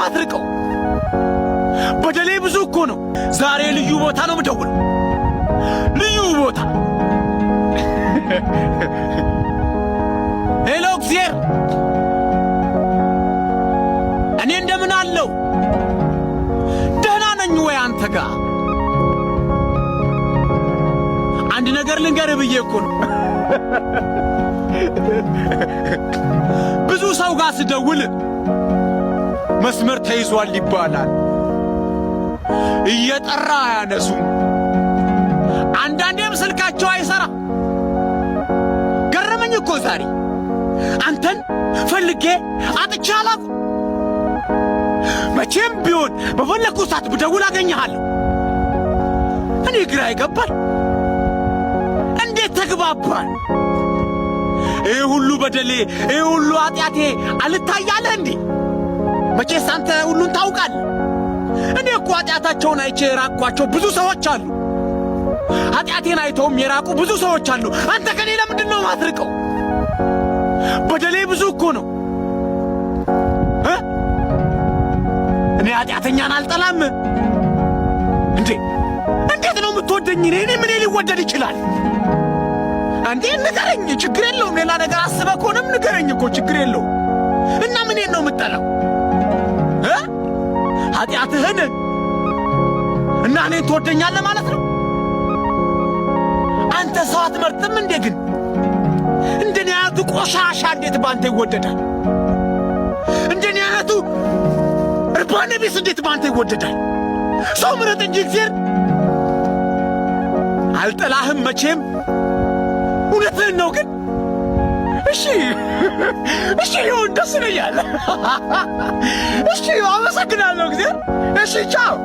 ማትርቀው? በደሌ ብዙ እኮ ነው። ዛሬ ልዩ ቦታ ነው የምደውለው፣ ልዩ ቦታ። ሄሎ እግዚአብሔር፣ እኔ እንደምን አለው? ደህና ነኝ ወይ አንተ ጋር? አንድ ነገር ልንገርህ ብዬ እኮ ነው። ብዙ ሰው ጋር ስደውል መስመር ተይዟል ይባላል። እየጠራ አያነሱም። አንዳንዴም ስልካቸው አይሰራ። ገረመኝ እኮ ዛሬ አንተን ፈልጌ አጥቼ አላውቅም። መቼም ቢሆን በፈለግኩ ሰዓት ብደውል አገኘሃለሁ። እኔ ግራ ይገባል። እንዴት ተግባባን? ይህ ሁሉ በደሌ፣ ይህ ሁሉ ኃጢአቴ አልታያለህ እንዴ? መቼስ አንተ ሁሉን ታውቃለህ። እኔ እኮ ኃጢአታቸውን አይቼ የራቅኳቸው ብዙ ሰዎች አሉ። ኃጢአቴን አይተውም የራቁ ብዙ ሰዎች አሉ። አንተ ከኔ ለምንድን ነው ማትርቀው? በደሌ ብዙ እኮ ነው። እኔ ኃጢአተኛን አልጠላም እንዴ? እንዴት ነው የምትወደኝ? እኔ ምን ሊወደድ ይችላል እንዴ? ንገረኝ፣ ችግር የለውም። ሌላ ነገር አስበህ ከሆነም ንገረኝ እኮ ችግር የለውም። እና ምኔን ነው የምጠላው? ኃጢአትህን እና እኔን ትወደኛለህ ማለት ነው? አንተ ሰው አትመርጥም እንዴ? ግን እንደኔ አይነቱ ቆሻሻ እንዴት ባንተ ይወደዳል? እንደኔ አይነቱ እርባና ቢስ እንዴት ባንተ ይወደዳል? ሰው ምረጥ እንጂ እግዚአብሔር። አልጠላህም መቼም። እውነትህን ነው ግን። እሺ ይሁን፣ ደስ ይለኛል። እሺ አመሰግናለሁ እግዚአብሔር። እሺ ቻው።